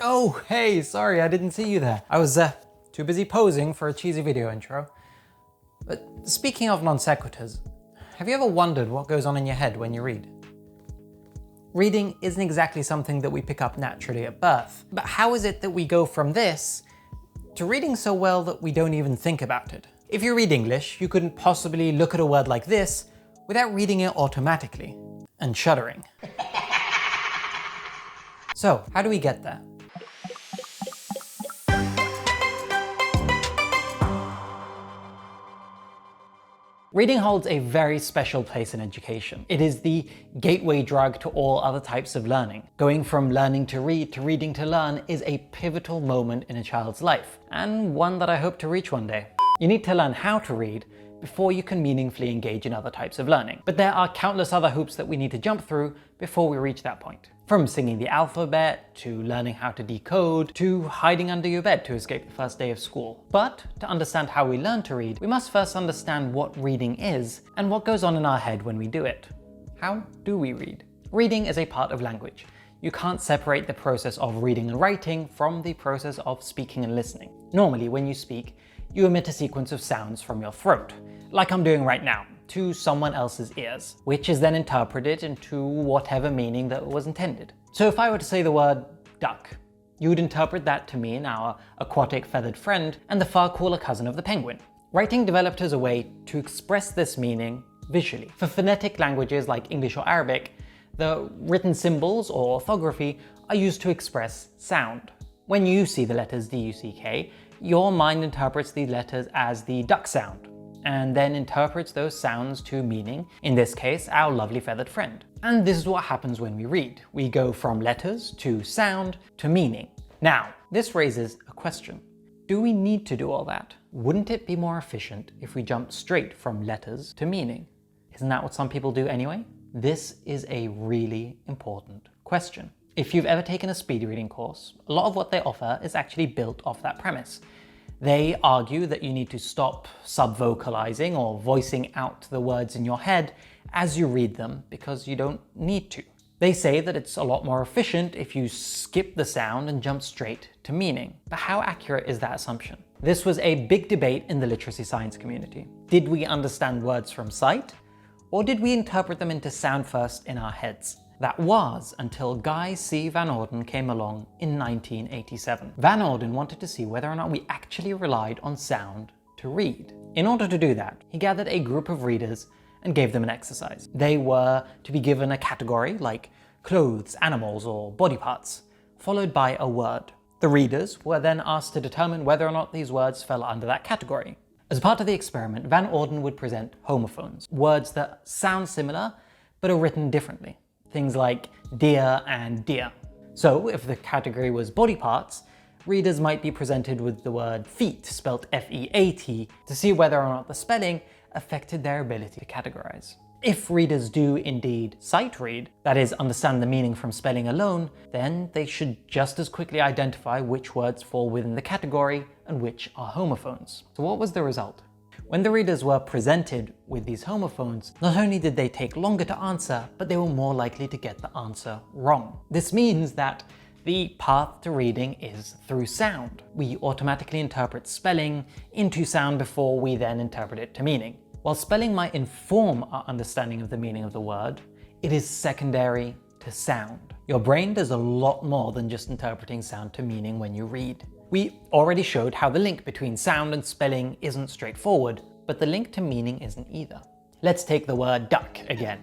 Oh, hey, sorry, I didn't see you there. I was too busy posing for a cheesy video intro. But speaking of non sequiturs, have you ever wondered what goes on in your head when you read? Reading isn't exactly something that we pick up naturally at birth, but how is it that we go from this to reading so well that we don't even think about it? If you read English, you couldn't possibly look at a word like this without reading it automatically and shuddering. So, how do we get there? Reading holds a very special place in education. It is the gateway drug to all other types of learning. Going from learning to read to reading to learn is a pivotal moment in a child's life, and one that I hope to reach one day. You need to learn how to read before you can meaningfully engage in other types of learning. But there are countless other hoops that we need to jump through before we reach that point. From singing the alphabet, to learning how to decode, to hiding under your bed to escape the first day of school. But to understand how we learn to read, we must first understand what reading is and what goes on in our head when we do it. How do we read? Reading is a part of language. You can't separate the process of reading and writing from the process of speaking and listening. Normally, when you speak, you emit a sequence of sounds from your throat, like I'm doing right now, to someone else's ears, which is then interpreted into whatever meaning that was intended. So if I were to say the word duck, you would interpret that to mean our aquatic feathered friend and the far cooler cousin of the penguin. Writing developed as a way to express this meaning visually. For phonetic languages like English or Arabic, the written symbols or orthography are used to express sound. When you see the letters D-U-C-K, your mind interprets these letters as the duck sound, and then interprets those sounds to meaning, in this case, our lovely feathered friend. And this is what happens when we read. We go from letters to sound to meaning. Now, this raises a question. Do we need to do all that? Wouldn't it be more efficient if we jumped straight from letters to meaning? Isn't that what some people do anyway? This is a really important question. If you've ever taken a speed reading course, a lot of what they offer is actually built off that premise. They argue that you need to stop sub-vocalizing or voicing out the words in your head as you read them because you don't need to. They say that it's a lot more efficient if you skip the sound and jump straight to meaning. But how accurate is that assumption? This was a big debate in the literacy science community. Did we understand words from sight, or did we interpret them into sound first in our heads? That was until Guy C. Van Orden came along in 1987. Van Orden wanted to see whether or not we actually relied on sound to read. In order to do that, he gathered a group of readers and gave them an exercise. They were to be given a category like clothes, animals, or body parts, followed by a word. The readers were then asked to determine whether or not these words fell under that category. As part of the experiment, Van Orden would present homophones, words that sound similar but are written differently. Things like deer and deer. So if the category was body parts, readers might be presented with the word feet, spelt F-E-A-T, to see whether or not the spelling affected their ability to categorize. If readers do indeed sight read, that is, understand the meaning from spelling alone, then they should just as quickly identify which words fall within the category and which are homophones. So what was the result? When the readers were presented with these homophones, not only did they take longer to answer, but they were more likely to get the answer wrong. This means that the path to reading is through sound. We automatically interpret spelling into sound before we then interpret it to meaning. While spelling might inform our understanding of the meaning of the word, it is secondary to sound. Your brain does a lot more than just interpreting sound to meaning when you read. We already showed how the link between sound and spelling isn't straightforward, but the link to meaning isn't either. Let's take the word duck again.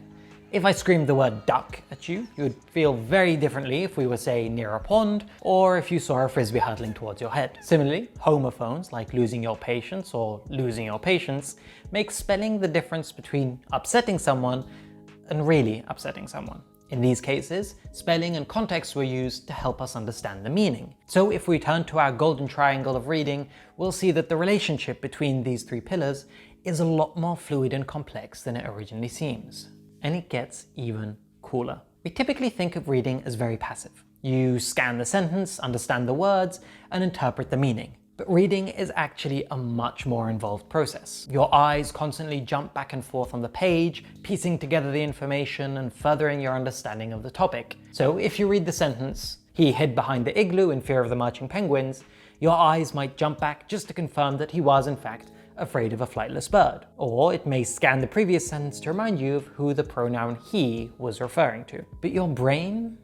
If I screamed the word duck at you, you would feel very differently if we were, say, near a pond, or if you saw a frisbee hurtling towards your head. Similarly, homophones, like losing your patience or losing your patience, make spelling the difference between upsetting someone and really upsetting someone. In these cases, spelling and context were used to help us understand the meaning. So if we turn to our golden triangle of reading, we'll see that the relationship between these three pillars is a lot more fluid and complex than it originally seems. And it gets even cooler. We typically think of reading as very passive. You scan the sentence, understand the words, and interpret the meaning. But reading is actually a much more involved process. Your eyes constantly jump back and forth on the page, piecing together the information and furthering your understanding of the topic. So if you read the sentence, he hid behind the igloo in fear of the marching penguins, your eyes might jump back just to confirm that he was, in fact, afraid of a flightless bird. Or it may scan the previous sentence to remind you of who the pronoun he was referring to. But your brain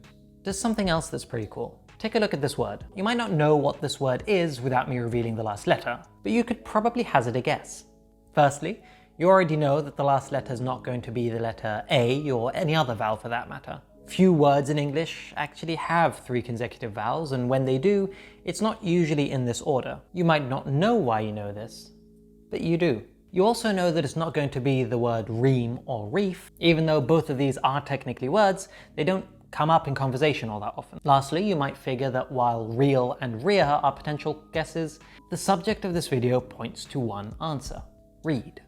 does something else that's pretty cool. Take a look at this word. You might not know what this word is without me revealing the last letter, but you could probably hazard a guess. Firstly, you already know that the last letter is not going to be the letter A or any other vowel for that matter. Few words in English actually have 3 consecutive vowels, and when they do, it's not usually in this order. You might not know why you know this, but you do. You also know that it's not going to be the word ream or reef. Even though both of these are technically words, they don't come up in conversation all that often. Lastly, you might figure that while real and rear are potential guesses, the subject of this video points to one answer: read.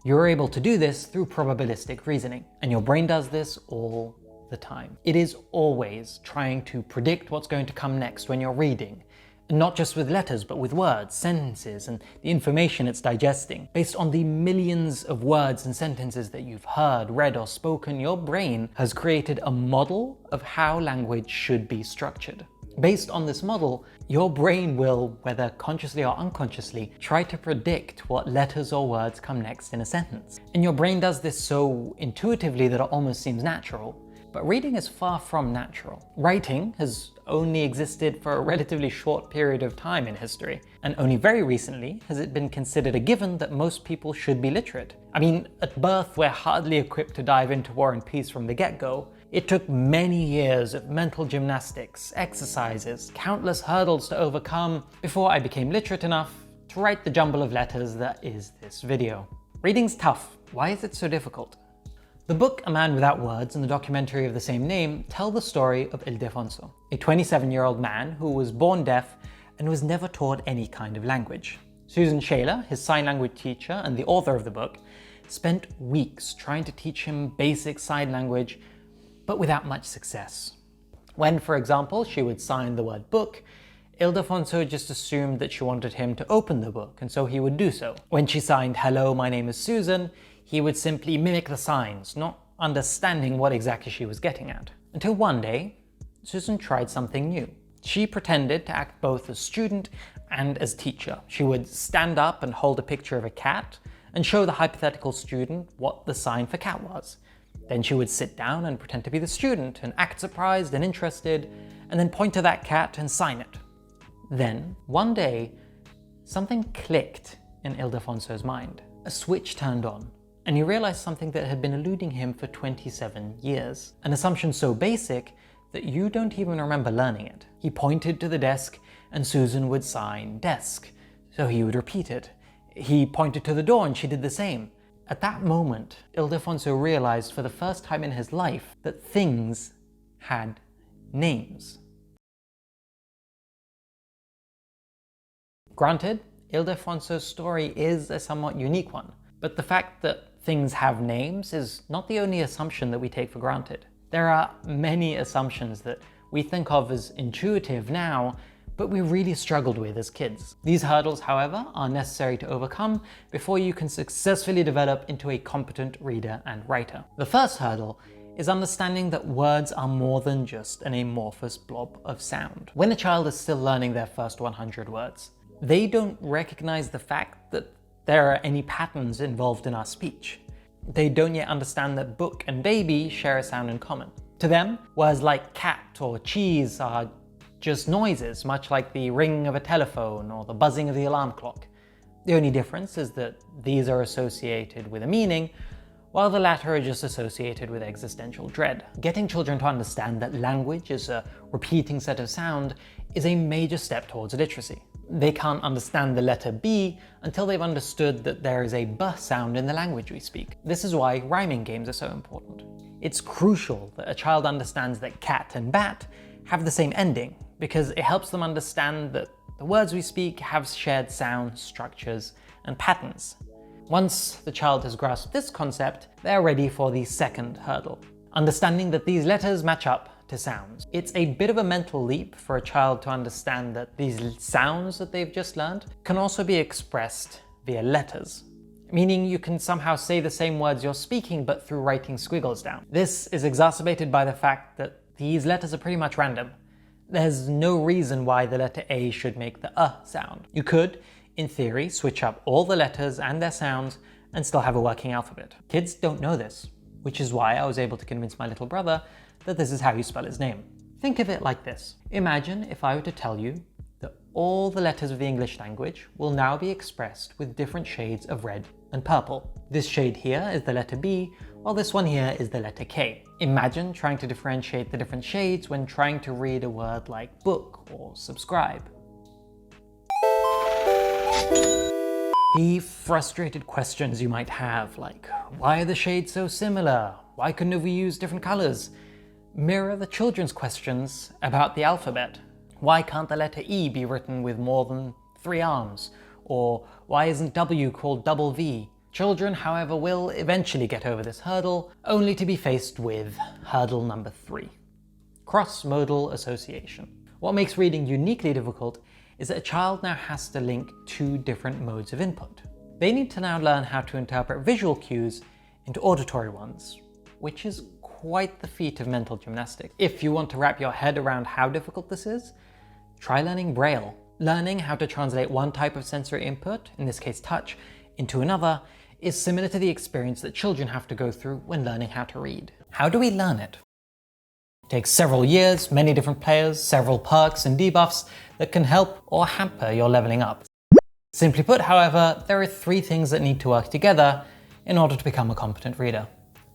You're able to do this through probabilistic reasoning, and your brain does this all the time. It is always trying to predict what's going to come next when you're reading, and not just with letters, but with words, sentences, and the information it's digesting. Based on the millions of words and sentences that you've heard, read, or spoken, your brain has created a model of how language should be structured. Based on this model, your brain will, whether consciously or unconsciously, try to predict what letters or words come next in a sentence. And your brain does this so intuitively that it almost seems natural. But reading is far from natural. Writing has only existed for a relatively short period of time in history, and only very recently has it been considered a given that most people should be literate. I mean, at birth we're hardly equipped to dive into War and Peace from the get-go. It took many years of mental gymnastics, exercises, countless hurdles to overcome before I became literate enough to write the jumble of letters that is this video. Reading's tough. Why is it so difficult? The book A Man Without Words and the documentary of the same name tell the story of Ildefonso, a 27-year-old man who was born deaf and was never taught any kind of language. Susan Shaler, his sign language teacher and the author of the book, spent weeks trying to teach him basic sign language, but without much success. When, for example, she would sign the word book, Ildefonso just assumed that she wanted him to open the book, and so he would do so. When she signed, "Hello, my name is Susan," he would simply mimic the signs, not understanding what exactly she was getting at. Until one day, Susan tried something new. She pretended to act both as student and as teacher. She would stand up and hold a picture of a cat and show the hypothetical student what the sign for cat was. Then she would sit down and pretend to be the student and act surprised and interested, and then point to that cat and sign it. Then, one day, something clicked in Ildefonso's mind. A switch turned on, and he realized something that had been eluding him for 27 years. An assumption so basic that you don't even remember learning it. He pointed to the desk, and Susan would sign desk, so he would repeat it. He pointed to the door, and she did the same. At that moment, Ildefonso realized for the first time in his life that things had names. Granted, Ildefonso's story is a somewhat unique one, but the fact that things have names is not the only assumption that we take for granted. There are many assumptions that we think of as intuitive now, but we really struggled with as kids. These hurdles, however, are necessary to overcome before you can successfully develop into a competent reader and writer. The first hurdle is understanding that words are more than just an amorphous blob of sound. When a child is still learning their first 100 words, they don't recognize the fact that there are any patterns involved in our speech. They don't yet understand that book and baby share a sound in common. To them, words like cat or cheese are just noises, much like the ringing of a telephone or the buzzing of the alarm clock. The only difference is that these are associated with a meaning, while the latter are just associated with existential dread. Getting children to understand that language is a repeating set of sound is a major step towards literacy. They can't understand the letter B until they've understood that there is a B sound in the language we speak. This is why rhyming games are so important. It's crucial that a child understands that cat and bat have the same ending, because it helps them understand that the words we speak have shared sounds, structures, and patterns. Once the child has grasped this concept, they're ready for the second hurdle, understanding that these letters match up to sounds. It's a bit of a mental leap for a child to understand that these sounds that they've just learned can also be expressed via letters, meaning you can somehow say the same words you're speaking but through writing squiggles down. This is exacerbated by the fact that these letters are pretty much random. There's no reason why the letter A should make the sound. You could, in theory, switch up all the letters and their sounds and still have a working alphabet. Kids don't know this, which is why I was able to convince my little brother that this is how you spell his name. Think of it like this. Imagine if I were to tell you that all the letters of the English language will now be expressed with different shades of red and purple. This shade here is the letter B, while this one here is the letter K. Imagine trying to differentiate the different shades when trying to read a word like book or subscribe. The frustrated questions you might have, like, why are the shades so similar? Why couldn't we use different colors? Mirror the children's questions about the alphabet. Why can't the letter E be written with more than 3 arms? Or why isn't W called double V? Children, however, will eventually get over this hurdle, only to be faced with hurdle number 3. Cross-modal association. What makes reading uniquely difficult is that a child now has to link 2 different modes of input. They need to now learn how to interpret visual cues into auditory ones, which is quite the feat of mental gymnastics. If you want to wrap your head around how difficult this is, try learning Braille. Learning how to translate one type of sensory input, in this case touch, into another is similar to the experience that children have to go through when learning how to read. How do we learn it? It takes several years, many different players, several perks and debuffs that can help or hamper your leveling up. Simply put, however, there are 3 things that need to work together in order to become a competent reader.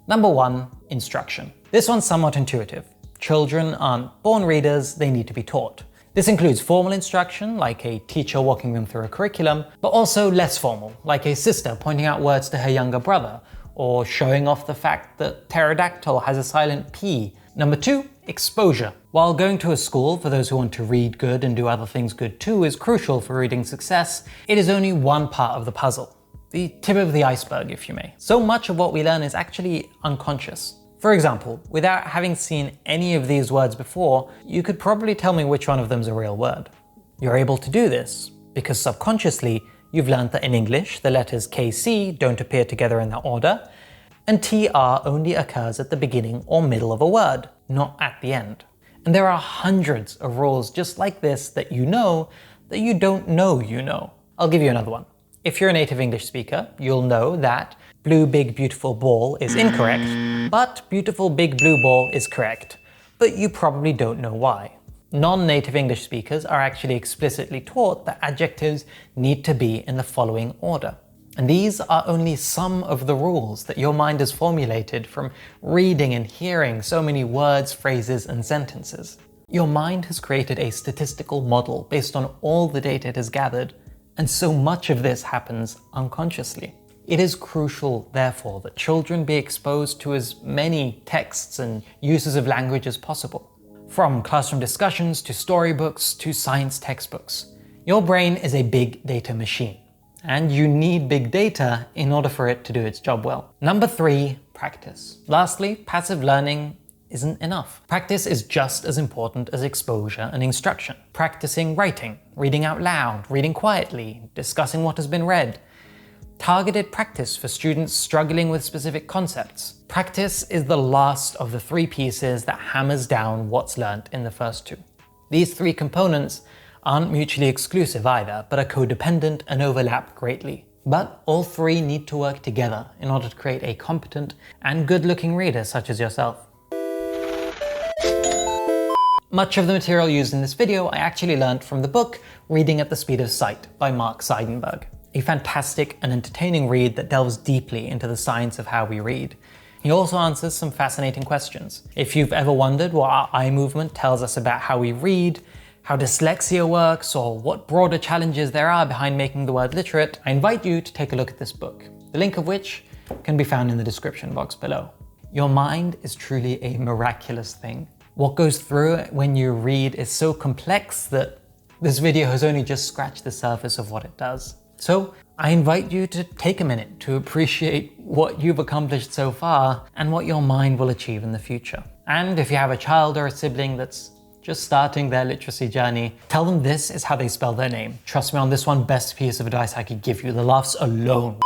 Number 1, instruction. This one's somewhat intuitive. Children aren't born readers, they need to be taught. This includes formal instruction, like a teacher walking them through a curriculum, but also less formal, like a sister pointing out words to her younger brother, or showing off the fact that pterodactyl has a silent P. Number 2, exposure. While going to a school for those who want to read good and do other things good too is crucial for reading success, it is only one part of the puzzle. The tip of the iceberg, if you may. So much of what we learn is actually unconscious. For example, without having seen any of these words before, you could probably tell me which one of them is a real word. You're able to do this because subconsciously you've learned that in English the letters KC don't appear together in that order, and TR only occurs at the beginning or middle of a word, not at the end. And there are hundreds of rules just like this that you don't know you know. I'll give you another one. If you're a native English speaker, you'll know that blue big beautiful ball is incorrect, but beautiful big blue ball is correct. But you probably don't know why. Non-native English speakers are actually explicitly taught that adjectives need to be in the following order. And these are only some of the rules that your mind has formulated from reading and hearing so many words, phrases, and sentences. Your mind has created a statistical model based on all the data it has gathered, and so much of this happens unconsciously. It is crucial, therefore, that children be exposed to as many texts and uses of language as possible. From classroom discussions to storybooks to science textbooks. Your brain is a big data machine, and you need big data in order for it to do its job well. Number 3, practice. Lastly, passive learning isn't enough. Practice is just as important as exposure and instruction. Practicing writing, reading out loud, reading quietly, discussing what has been read. Targeted practice for students struggling with specific concepts. Practice is the last of the 3 pieces that hammers down what's learnt in the first 2. These 3 components aren't mutually exclusive either, but are codependent and overlap greatly. But all 3 need to work together in order to create a competent and good-looking reader such as yourself. Much of the material used in this video I actually learnt from the book Reading at the Speed of Sight by Mark Seidenberg. A fantastic and entertaining read that delves deeply into the science of how we read. He also answers some fascinating questions. If you've ever wondered what our eye movement tells us about how we read, how dyslexia works, or what broader challenges there are behind making the word literate, I invite you to take a look at this book, the link of which can be found in the description box below. Your mind is truly a miraculous thing. What goes through it when you read is so complex that this video has only just scratched the surface of what it does. So I invite you to take a minute to appreciate what you've accomplished so far and what your mind will achieve in the future. And if you have a child or a sibling that's just starting their literacy journey, tell them this is how they spell their name. Trust me on this one, best piece of advice I could give you. The laughs alone